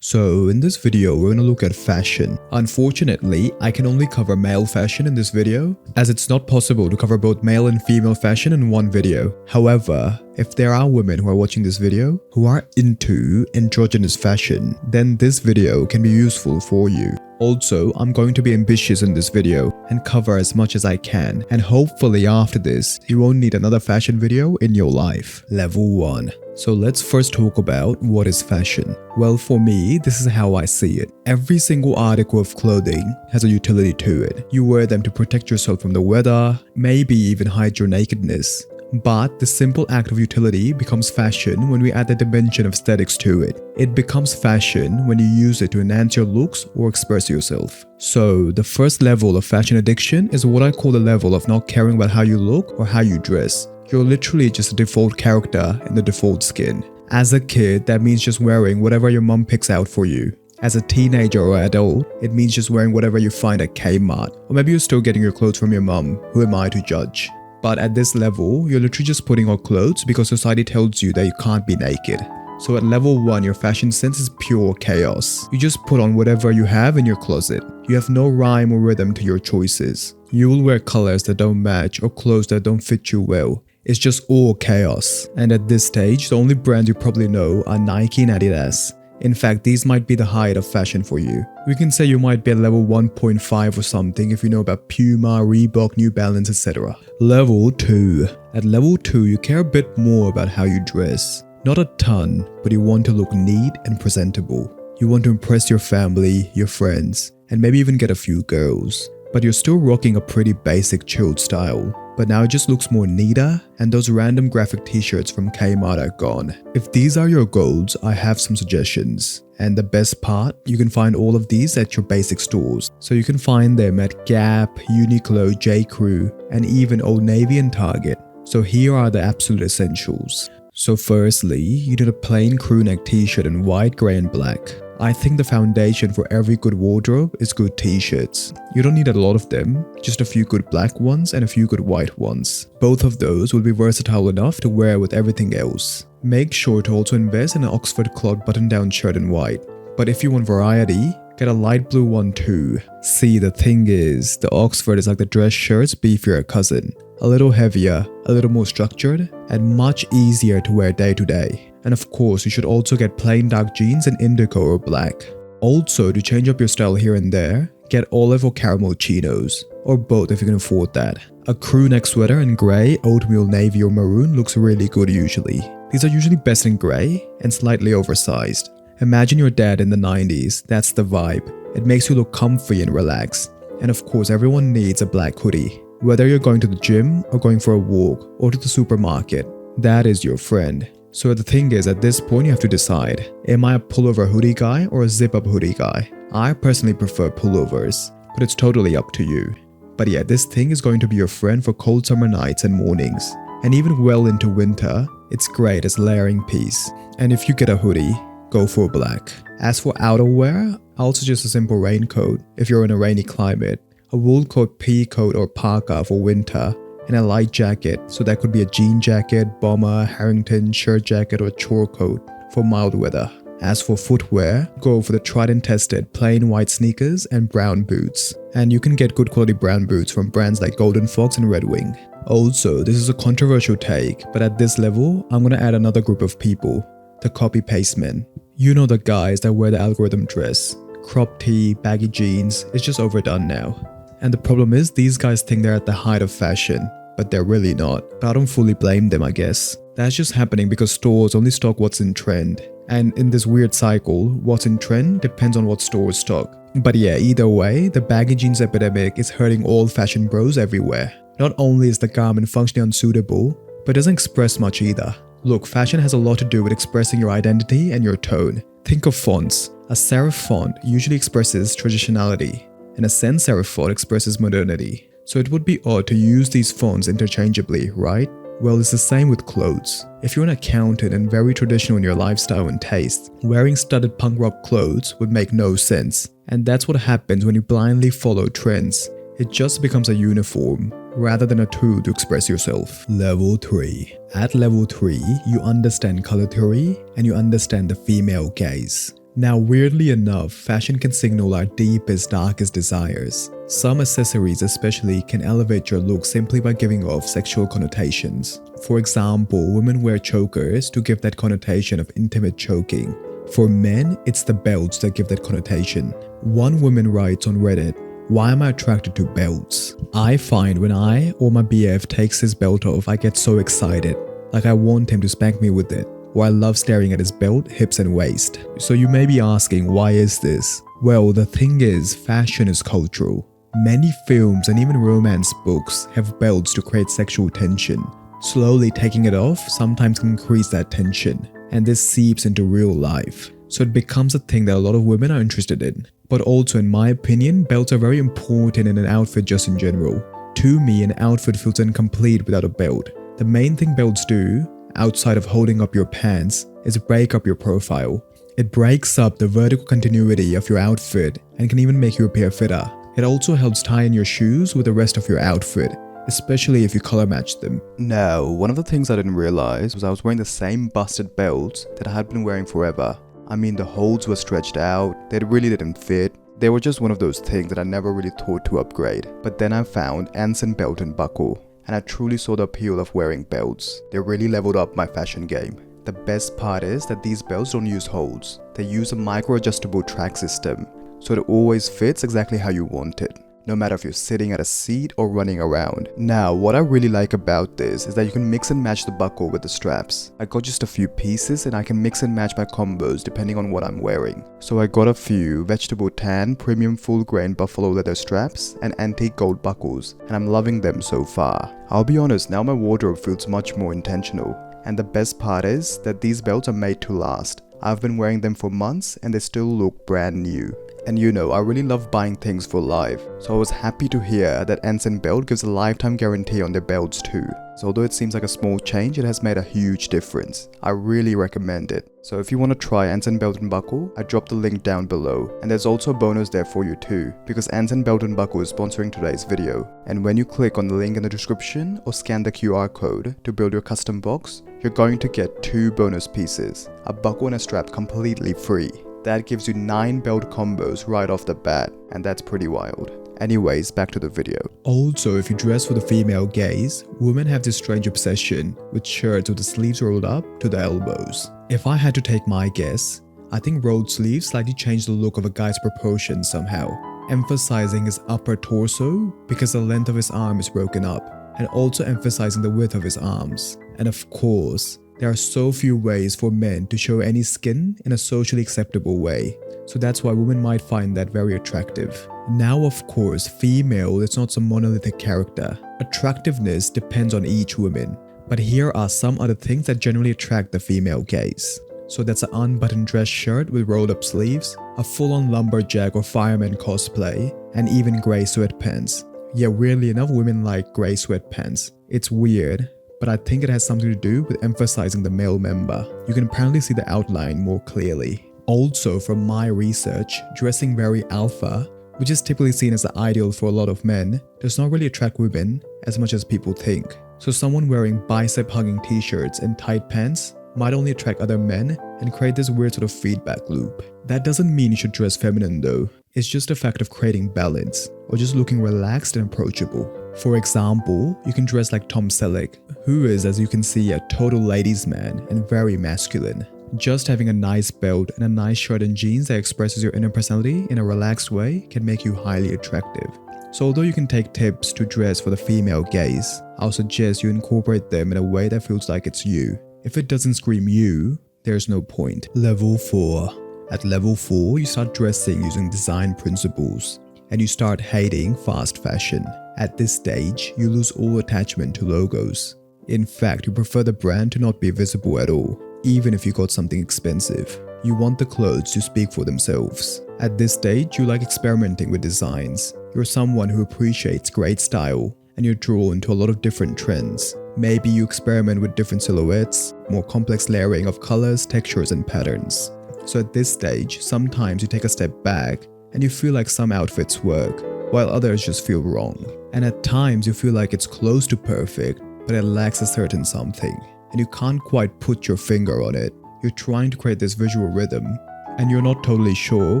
So in this video, we're gonna look at fashion. Unfortunately, I can only cover male fashion in this video, as it's not possible to cover both male and female fashion in one video. However, if there are women who are watching this video who are into androgynous fashion, then this video can be useful for you. Also, I'm going to be ambitious in this video and cover as much as I can, and hopefully after this, you won't need another fashion video in your life. Level 1. So let's first talk about what is fashion. Well, for me, this is how I see it. Every single article of clothing has a utility to it. You wear them to protect yourself from the weather, maybe even hide your nakedness. But the simple act of utility becomes fashion when we add the dimension of aesthetics to it. It becomes fashion when you use it to enhance your looks or express yourself. So, the first level of fashion addiction is what I call the level of not caring about how you look or how you dress. You're literally just a default character in the default skin. As a kid, that means just wearing whatever your mom picks out for you. As a teenager or adult, it means just wearing whatever you find at Kmart. Or maybe you're still getting your clothes from your mom. Who am I to judge? But at this level, you're literally just putting on clothes because society tells you that you can't be naked. So at level 1, your fashion sense is pure chaos. You just put on whatever you have in your closet. You have no rhyme or rhythm to your choices. You will wear colors that don't match or clothes that don't fit you well. It's just all chaos. And at this stage, the only brands you probably know are Nike and Adidas. In fact, these might be the height of fashion for you. We can say you might be at level 1.5 or something if you know about Puma, Reebok, New Balance, etc. Level 2. At level 2, you care a bit more about how you dress. Not a ton, but you want to look neat and presentable. You want to impress your family, your friends, and maybe even get a few girls. But you're still rocking a pretty basic chilled style. But now it just looks more neater, and those random graphic t-shirts from Kmart are gone. If these are your goals, I have some suggestions. And the best part, you can find all of these at your basic stores. So you can find them at Gap, Uniqlo, J.Crew, and even Old Navy and Target. So here are the absolute essentials. So firstly, you need a plain crew neck t-shirt in white, grey and black. I think the foundation for every good wardrobe is good t-shirts. You don't need a lot of them, just a few good black ones and a few good white ones. Both of those will be versatile enough to wear with everything else. Make sure to also invest in an Oxford cloth button-down shirt in white. But if you want variety, get a light blue one too. See, the thing is, the Oxford is like the dress shirt's beefier cousin. A little heavier, a little more structured, and much easier to wear day to day. And of course, you should also get plain dark jeans in indigo or black. Also, to change up your style here and there, get olive or caramel chinos, or both if you can afford that. A crew neck sweater in grey, oatmeal navy or maroon looks really good usually. These are usually best in grey and slightly oversized. Imagine your dad in the 90s, that's the vibe. It makes you look comfy and relaxed. And of course, everyone needs a black hoodie. Whether you're going to the gym or going for a walk or to the supermarket, that is your friend. So the thing is, at this point you have to decide, am I a pullover hoodie guy or a zip-up hoodie guy? I personally prefer pullovers, but it's totally up to you. But yeah, this thing is going to be your friend for cold summer nights and mornings. And even well into winter, it's great as layering piece. And if you get a hoodie, go for black. As for outerwear, I'll suggest a simple raincoat if you're in a rainy climate, a wool coat, pea coat or parka for winter, and a light jacket, so that could be a jean jacket, bomber, Harrington, shirt jacket or chore coat for mild weather. As for footwear, go for the tried and tested plain white sneakers and brown boots. And you can get good quality brown boots from brands like Golden Fox and Red Wing. Also, this is a controversial take, but at this level, I'm gonna add another group of people, the copy-paste men. You know the guys that wear the algorithm dress, crop tee, baggy jeans, it's just overdone now. And the problem is, these guys think they're at the height of fashion, but they're really not. But I don't fully blame them, I guess. That's just happening because stores only stock what's in trend. And in this weird cycle, what's in trend depends on what stores stock. But yeah, either way, the baggy jeans epidemic is hurting all fashion bros everywhere. Not only is the garment functionally unsuitable, but it doesn't express much either. Look, fashion has a lot to do with expressing your identity and your tone. Think of fonts. A serif font usually expresses traditionality, and a sans serif font expresses modernity. So it would be odd to use these fonts interchangeably, right? Well, it's the same with clothes. If you're an accountant and very traditional in your lifestyle and taste, wearing studded punk rock clothes would make no sense. And that's what happens when you blindly follow trends. It just becomes a uniform, rather than a tool to express yourself. Level 3. At level 3, you understand color theory and you understand the female gaze. Now, weirdly enough, fashion can signal our deepest, darkest desires. Some accessories especially can elevate your look simply by giving off sexual connotations. For example, women wear chokers to give that connotation of intimate choking. For men, it's the belts that give that connotation. One woman writes on Reddit, "Why am I attracted to belts? I find when I or my BF takes his belt off, I get so excited. Like I want him to spank me with it. Or I love staring at his belt, hips and waist." So you may be asking, why is this? Well, the thing is, fashion is cultural. Many films and even romance books have belts to create sexual tension. Slowly taking it off sometimes can increase that tension, and this seeps into real life. So it becomes a thing that a lot of women are interested in. But also, in my opinion, belts are very important in an outfit just in general. To me, an outfit feels incomplete without a belt. The main thing belts do, outside of holding up your pants, is break up your profile. It breaks up the vertical continuity of your outfit and can even make you appear fitter. It also helps tie in your shoes with the rest of your outfit, especially if you color match them. Now, one of the things I didn't realize was I was wearing the same busted belts that I had been wearing forever. I mean, the holes were stretched out, they really didn't fit. They were just one of those things that I never really thought to upgrade. But then I found Anson belt and buckle, and I truly saw the appeal of wearing belts. They really leveled up my fashion game. The best part is that these belts don't use holes. They use a micro-adjustable track system, so it always fits exactly how you want it, no matter if you're sitting at a seat or running around. Now, what I really like about this is that you can mix and match the buckle with the straps. I got just a few pieces and I can mix and match my combos depending on what I'm wearing. So I got a few vegetable tan, premium full grain buffalo leather straps and antique gold buckles, and I'm loving them so far. I'll be honest, now my wardrobe feels much more intentional. And the best part is that these belts are made to last. I've been wearing them for months and they still look brand new. And you know, I really love buying things for life, so I was happy to hear that Anson Belt gives a lifetime guarantee on their belts too. So although it seems like a small change, it has made a huge difference. I really recommend it. So if you want to try Anson Belt and Buckle, I dropped the link down below. And there's also a bonus there for you too, because Anson Belt and Buckle is sponsoring today's video. And when you click on the link in the description or scan the QR code to build your custom box, you're going to get 2 bonus pieces, a buckle and a strap completely free. That gives you 9 belt combos right off the bat, and that's pretty wild. Anyways, back to the video. Also, if you dress for the female gaze, women have this strange obsession with shirts with the sleeves rolled up to the elbows. If I had to take my guess, I think rolled sleeves slightly change the look of a guy's proportions somehow, emphasizing his upper torso because the length of his arm is broken up, and also emphasizing the width of his arms. And of course, there are so few ways for men to show any skin in a socially acceptable way, so that's why women might find that very attractive. Now of course, female is not some monolithic character. Attractiveness depends on each woman, but here are some other things that generally attract the female gaze. So that's an unbuttoned dress shirt with rolled up sleeves, a full-on lumberjack or fireman cosplay, and even grey sweatpants. Yeah, weirdly enough, women like grey sweatpants. It's weird, but I think it has something to do with emphasizing the male member. You can apparently see the outline more clearly. Also, from my research, dressing very alpha, which is typically seen as the ideal for a lot of men, does not really attract women as much as people think. So someone wearing bicep-hugging t-shirts and tight pants might only attract other men and create this weird sort of feedback loop. That doesn't mean you should dress feminine though. It's just a fact of creating balance, or just looking relaxed and approachable. For example, you can dress like Tom Selleck, who is, as you can see, a total ladies' man and very masculine. Just having a nice belt and a nice shirt and jeans that expresses your inner personality in a relaxed way can make you highly attractive. So although you can take tips to dress for the female gaze, I'll suggest you incorporate them in a way that feels like it's you. If it doesn't scream you, there's no point. Level 4. At level 4, you start dressing using design principles, and you start hating fast fashion. At this stage, you lose all attachment to logos. In fact, you prefer the brand to not be visible at all, even if you got something expensive. You want the clothes to speak for themselves. At this stage, you like experimenting with designs. You're someone who appreciates great style, and you're drawn to a lot of different trends. Maybe you experiment with different silhouettes, more complex layering of colors, textures, and patterns. So at this stage, sometimes you take a step back and you feel like some outfits work, while others just feel wrong. And at times you feel like it's close to perfect, but it lacks a certain something, and you can't quite put your finger on it. You're trying to create this visual rhythm, and you're not totally sure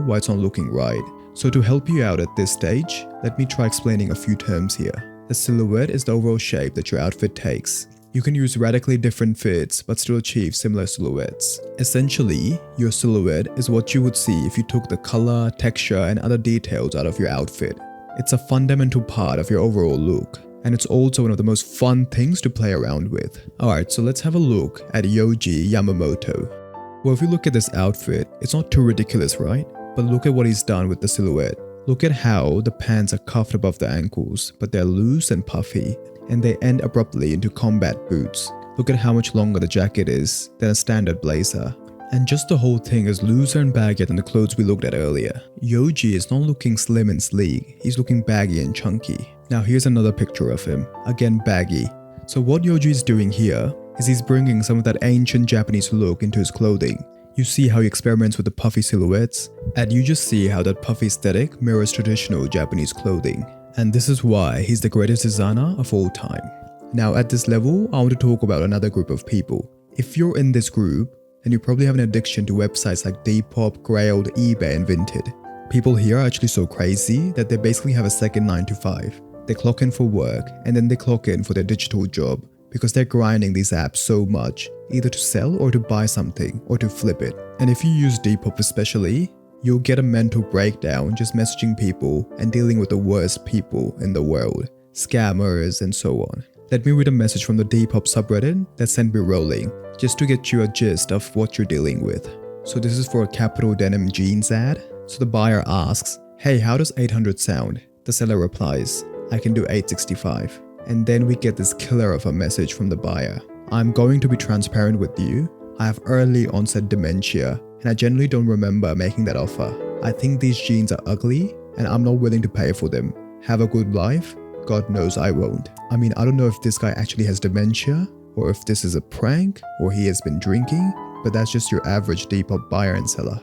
why it's not looking right. So to help you out at this stage, let me try explaining a few terms here. The silhouette is the overall shape that your outfit takes. You can use radically different fits but still achieve similar silhouettes. Essentially, your silhouette is what you would see if you took the color, texture, and other details out of your outfit. It's a fundamental part of your overall look, and it's also one of the most fun things to play around with. Alright, so let's have a look at Yohji Yamamoto. Well, if you look at this outfit, it's not too ridiculous, right? But look at what he's done with the silhouette. Look at how the pants are cuffed above the ankles, but they're loose and puffy, and they end abruptly into combat boots. Look at how much longer the jacket is than a standard blazer. And just the whole thing is looser and baggier than the clothes we looked at earlier. Yohji is not looking slim and sleek, he's looking baggy and chunky. Now here's another picture of him, again baggy. So what Yohji is doing here is he's bringing some of that ancient Japanese look into his clothing. You see how he experiments with the puffy silhouettes, and you just see how that puffy aesthetic mirrors traditional Japanese clothing. And this is why he's the greatest designer of all time. Now at this level, I want to talk about another group of people. If you're in this group, then you probably have an addiction to websites like Depop, Grailed, eBay, and Vinted. People here are actually so crazy that they basically have a second 9 to 5. They clock in for work, and then they clock in for their digital job, because they're grinding these apps so much, either to sell or to buy something or to flip it. And if you use Depop especially, you'll get a mental breakdown just messaging people and dealing with the worst people in the world, scammers and so on. Let me read a message from the Depop subreddit that sent me rolling, just to get you a gist of what you're dealing with. So this is for a Capital Denim jeans ad. So the buyer asks, "Hey, how does 800 sound?" The seller replies, "I can do 865. And then we get this killer of a message from the buyer. "I'm going to be transparent with you. I have early onset dementia, and I generally don't remember making that offer. I think these jeans are ugly, and I'm not willing to pay for them. Have a good life? God knows I won't." I mean, I don't know if this guy actually has dementia, or if this is a prank, or he has been drinking, but that's just your average Depop buyer and seller.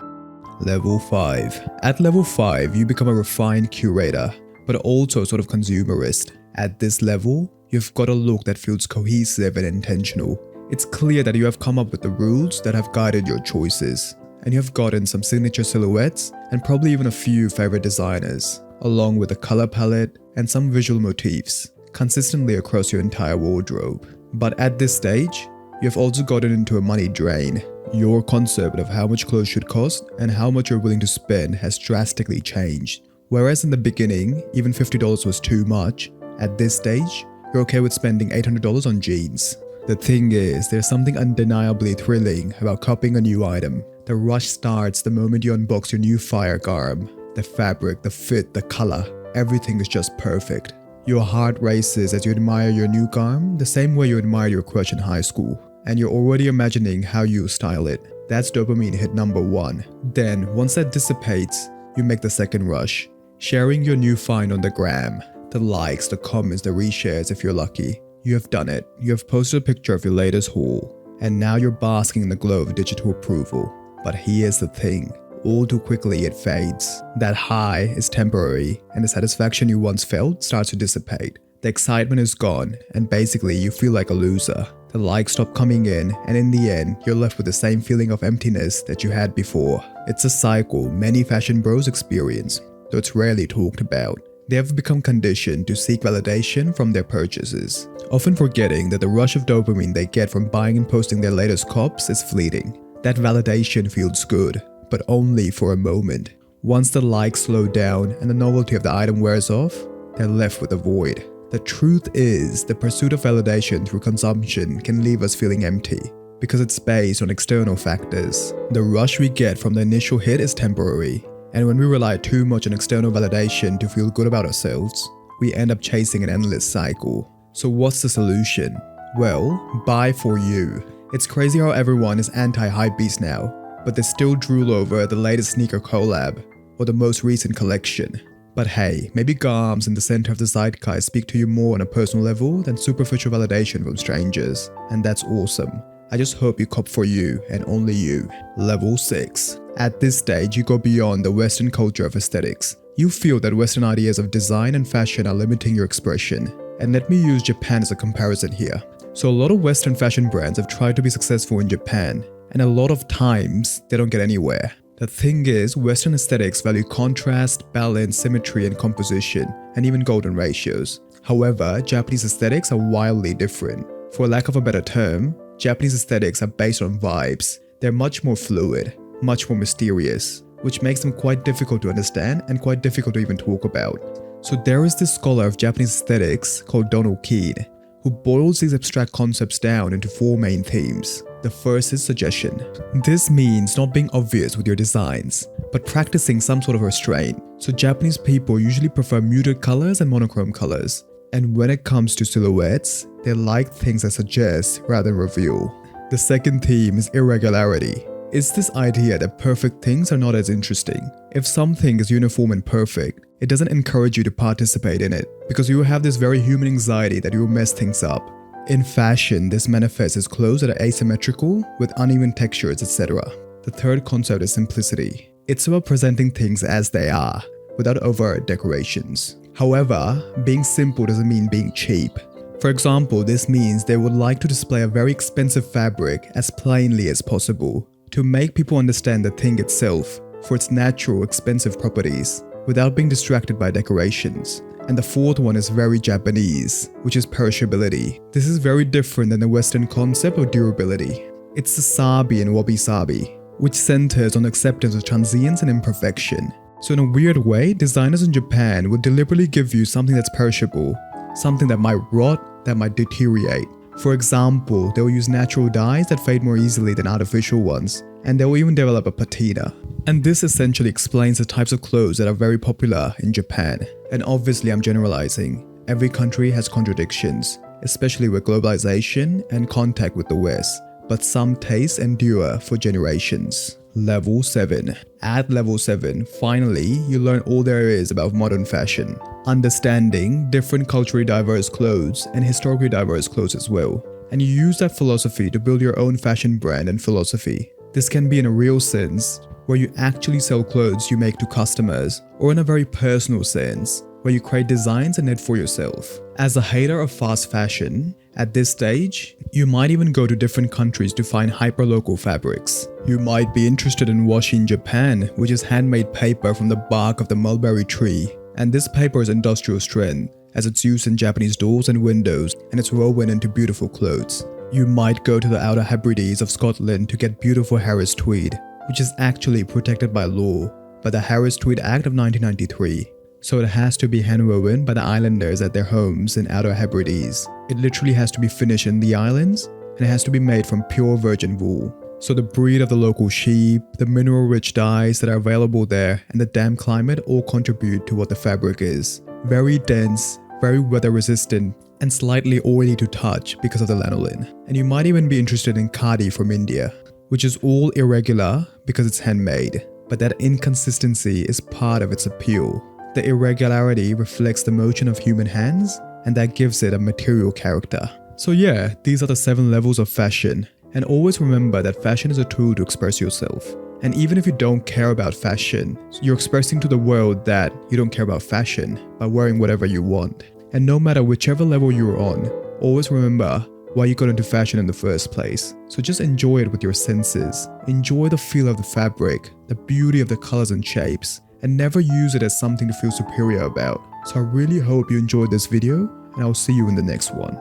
Level 5. At level 5, you become a refined curator, but also sort of consumerist. At this level, you've got a look that feels cohesive and intentional. It's clear that you have come up with the rules that have guided your choices, and you have gotten some signature silhouettes and probably even a few favorite designers, along with a color palette and some visual motifs, consistently across your entire wardrobe. But at this stage, you have also gotten into a money drain. Your concept of how much clothes should cost and how much you're willing to spend has drastically changed. Whereas in the beginning, even $50 was too much, at this stage, you're okay with spending $800 on jeans. The thing is, there's something undeniably thrilling about copying a new item. The rush starts the moment you unbox your new fire garb. The fabric, the fit, the color, everything is just perfect. Your heart races as you admire your new garb the same way you admired your crush in high school. And you're already imagining how you style it. That's dopamine hit number 1. Then, once that dissipates, you make the second rush, sharing your new find on the gram. The likes, the comments, the reshares if you're lucky. You have done it. You have posted a picture of your latest haul, and now you're basking in the glow of digital approval. But here's the thing. All too quickly it fades. That high is temporary, and the satisfaction you once felt starts to dissipate. The excitement is gone, and basically you feel like a loser. The likes stop coming in, and in the end, you're left with the same feeling of emptiness that you had before. It's a cycle many fashion bros experience, though it's rarely talked about. They have become conditioned to seek validation from their purchases, often forgetting that the rush of dopamine they get from buying and posting their latest cops is fleeting. That validation feels good, but only for a moment. Once the likes slow down and the novelty of the item wears off, they're left with a void. The truth is, the pursuit of validation through consumption can leave us feeling empty, because it's based on external factors. The rush we get from the initial hit is temporary, and when we rely too much on external validation to feel good about ourselves, we end up chasing an endless cycle. So what's the solution? Well, buy for you. It's crazy how everyone is anti-hypebeast now, but they still drool over the latest sneaker collab or the most recent collection. But hey, maybe garms in the center of the zeitgeist speak to you more on a personal level than superficial validation from strangers, and that's awesome. I just hope you cop for you and only you. Level 6. At this stage, you go beyond the Western culture of aesthetics. You feel that Western ideas of design and fashion are limiting your expression. And let me use Japan as a comparison here. So a lot of Western fashion brands have tried to be successful in Japan, and a lot of times they don't get anywhere. The thing is, Western aesthetics value contrast, balance, symmetry, and composition, and even golden ratios. However, Japanese aesthetics are wildly different. For lack of a better term, Japanese aesthetics are based on vibes. They're much more fluid, much more mysterious, which makes them quite difficult to understand and quite difficult to even talk about. So there is this scholar of Japanese aesthetics called Donald Keene, who boils these abstract concepts down into 4 main themes. The first is suggestion. This means not being obvious with your designs, but practicing some sort of restraint. So Japanese people usually prefer muted colors and monochrome colors. And when it comes to silhouettes, they like things that suggest rather than reveal. The second theme is irregularity. It's this idea that perfect things are not as interesting. If something is uniform and perfect, it doesn't encourage you to participate in it because you will have this very human anxiety that you will mess things up. In fashion, this manifests as clothes that are asymmetrical with uneven textures, etc. The third concept is simplicity. It's about presenting things as they are, without overt decorations. However, being simple doesn't mean being cheap. For example, this means they would like to display a very expensive fabric as plainly as possible to make people understand the thing itself for its natural, expensive properties without being distracted by decorations. And the fourth one is very Japanese, which is perishability. This is very different than the Western concept of durability. It's the sabi and wabi-sabi, which centers on acceptance of transience and imperfection. So in a weird way, designers in Japan would deliberately give you something that's perishable, something that might rot, that might deteriorate. For example, they will use natural dyes that fade more easily than artificial ones, and they will even develop a patina. And this essentially explains the types of clothes that are very popular in Japan. And obviously I'm generalizing. Every country has contradictions, especially with globalization and contact with the West. But some tastes endure for generations. Level 7. At level 7, finally, you learn all there is about modern fashion. Understanding different culturally diverse clothes and historically diverse clothes as well. And you use that philosophy to build your own fashion brand and philosophy. This can be in a real sense, where you actually sell clothes you make to customers, or in a very personal sense, where you create designs and knit for yourself. As a hater of fast fashion, at this stage, you might even go to different countries to find hyper-local fabrics. You might be interested in washi in Japan, which is handmade paper from the bark of the mulberry tree. And this paper is industrial strength, as it's used in Japanese doors and windows, and it's woven into beautiful clothes. You might go to the Outer Hebrides of Scotland to get beautiful Harris tweed, which is actually protected by law by the Harris Tweed Act of 1993. So it has to be hand-woven by the islanders at their homes in Outer Hebrides. It literally has to be finished in the islands, and it has to be made from pure virgin wool. So the breed of the local sheep, the mineral-rich dyes that are available there, and the damp climate all contribute to what the fabric is. Very dense, very weather-resistant, and slightly oily to touch because of the lanolin. And you might even be interested in khadi from India, which is all irregular because it's handmade, but that inconsistency is part of its appeal. The irregularity reflects the motion of human hands, and that gives it a material character. So yeah, these are the 7 levels of fashion. And always remember that fashion is a tool to express yourself. And even if you don't care about fashion, you're expressing to the world that you don't care about fashion by wearing whatever you want. And no matter whichever level you're on, always remember why you got into fashion in the first place. So just enjoy it with your senses. Enjoy the feel of the fabric, the beauty of the colors and shapes, and never use it as something to feel superior about. So I really hope you enjoyed this video, and I'll see you in the next one.